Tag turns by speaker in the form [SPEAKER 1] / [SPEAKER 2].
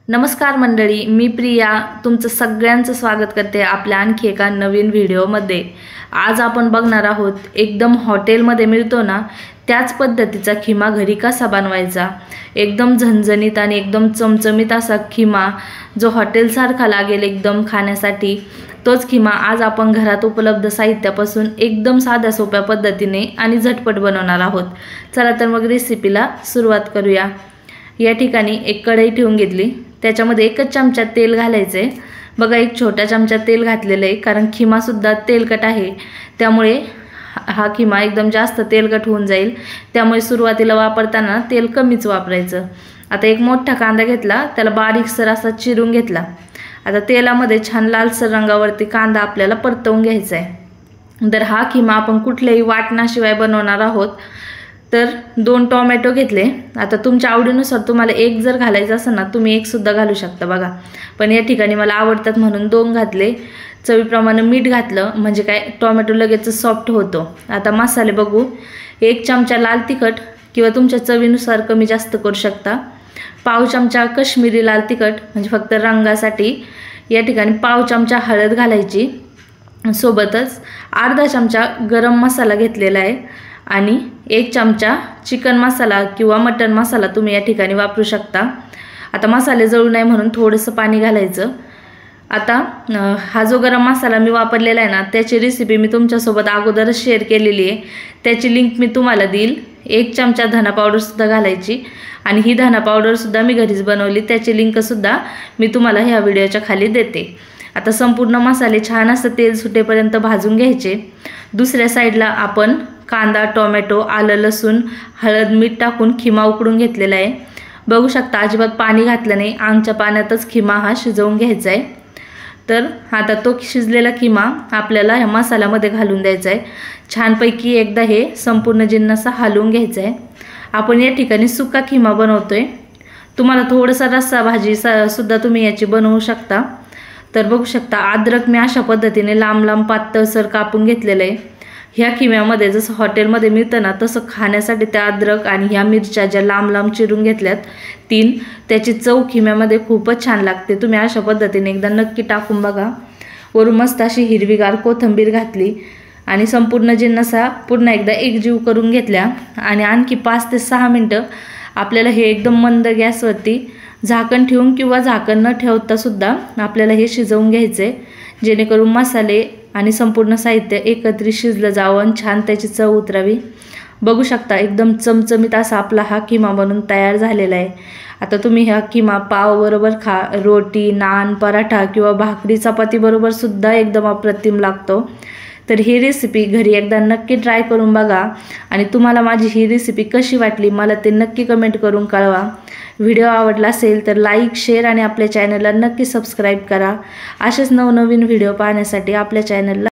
[SPEAKER 1] नमस्कार मंडळी, मी प्रिया तुमचं सगळ्यांचं स्वागत करते आपल्या आणखी एका नवीन व्हिडिओमध्ये। आज आपण बघणार आहोत एकदम हॉटेलमध्ये मिळतो ना त्याच पद्धतीचा खिमा घरी कसा बनवायचा। एकदम झणझणीत आणि एकदम चमचमीत असा खिमा जो हॉटेलसारखा लागेल एकदम खाण्यासाठी, तोच खिमा आज आपण घरात उपलब्ध साहित्यापासून एकदम साध्या सोप्या पद्धतीने आणि झटपट बनवणार आहोत। चला तर मग रेसिपीला सुरुवात करूया। या ठिकाणी एक कढई ठेवून घेतली, त्याच्यामध्ये 1 चमचा तेल घालायचे। बघा, 1 छोटा चमचा तेल घातलेलं आहे, कारण खिमा सुद्धा तेलकट आहे, त्यामुळे हा खिमा एकदम जास्त तेलकट होऊन जाईल, त्यामुळे सुरुवातीला वापरताना तेल कमीच वापरायचं। आता एक मोठा कांदा घेतला, त्याला बारीकसर असा चिरून घेतला। आता तेलामध्ये छान लालसर रंगावरती कांदा आपल्याला परतवून घ्यायचा आहे। तर हा खिमा आपण कुठल्याही वाटणाशिवाय बनवणार आहोत। तर 2 टोमॅटो घेतले। आता तुमच्या आवडीनुसार तुम्हाला 1 जर घालायचं असेल ना तुम्ही 1 सुद्धा घालू शकता बघा, पण या ठिकाणी मला आवडतात म्हणून 2 घातले। चवीप्रमाणे मीठ घातलं म्हणजे काय टोमॅटो लगेच सॉफ्ट होतो। आता मसाले बघू, 1 चमचा लाल तिखट किंवा तुमच्या चवीनुसार कमी जास्त करू शकता। पाव चमचा काश्मीरी लाल तिखट म्हणजे फक्त रंगासाठी। या ठिकाणी पाव चमचा हळद घालायची, सोबतच अर्धा चमचा गरम मसाला घेतलेला आहे आणि 1 चमचा चिकन मसाला किंवा मटन मसाला तुम्ही या ठिकाणी वापरू शकता। आता मसाले जळू नये म्हणून थोडंसं पाणी घालायचं। आता हा जो गरम मसाला मी वापरलेला आहे ना त्याची रेसिपी मी तुमच्यासोबत अगोदरच शेअर केलेली आहे, त्याची लिंक मी तुम्हाला देईल। 1 चमचा धना पावडरसुद्धा घालायची आणि ही धना पावडरसुद्धा मी घरीच बनवली, त्याची लिंकसुद्धा मी तुम्हाला ह्या व्हिडिओच्या खाली देते। आता संपूर्ण मसाले छान असं तेल सुटेपर्यंत भाजून घ्यायचे। दुसऱ्या साईडला आपण कांदा, टोमॅटो, आलं, लसूण, हळद, मीठ टाकून खिमा उकडून घेतलेला आहे। बघू शकता अजिबात पाणी घातलं नाही, आंगच्या पाण्यातच खिमा हा शिजवून घ्यायचा आहे। तर आता तो शिजलेला खिमा आपल्याला ह्या मसाल्यामध्ये घालून द्यायचा आहे। छानपैकी एकदा हे संपूर्ण जिन्नस हलवून घ्यायचा आहे। आपण या ठिकाणी सुका खिमा बनवतोय, तुम्हाला थोडासा रस्सा भाजी सुद्धा तुम्ही याची बनवू शकता। तर बघू शकता अद्रक मी अशा पद्धतीने लांब लांब पातळसर कापून घेतलेलं आहे। ह्या खिम्यामध्ये जसं हॉटेलमध्ये मिळतं ना तसं खाण्यासाठी त्या अद्रक आणि ह्या मिरच्या ज्या लांब लांब चिरून घेतल्यात 3, त्याची चव खिम्यामध्ये खूपच छान लागते। तुम्ही अशा पद्धतीने एकदा नक्की टाकून बघा। वरून मस्त अशी हिरवीगार कोथिंबीर घातली आणि संपूर्ण जिन्नसा पुन्हा एकदा एकजीव करून घेतल्या आणि आणखी 5 ते 6 मिनटं आपल्याला हे एकदम मंद गॅसवरती झाकण ठेवून किंवा झाकण न ठेवता सुद्धा आपल्याला हे शिजवून घ्यायचे, जेणेकरून मसाले आणि संपूर्ण साहित्य एकत्रित शिजलं जावं आणि छान त्याची चव उतरावी। बघू शकता एकदम चमचमीत असा आपला हा खिमा बनून तयार झालेला आहे। आता तुम्ही हा खिमा पाव बरोबर खा, रोटी, नान, पराठा किंवा भाकरी चपाती बरोबर सुद्धा एकदम अप्रतिम लागतो। तर ही रेसिपी घरी एकदा नक्की ट्राय करून बघा आणि तुम्हाला माझी ही रेसिपी कशी वाटली मला ते नक्की कमेंट करून कळवा। व्हिडिओ आवडला असेल तर लाईक, शेअर आणि आपल्या चॅनलला नक्की सबस्क्राईब करा। असेच नवनवीन व्हिडिओ पाहण्यासाठी आपल्या चॅनलला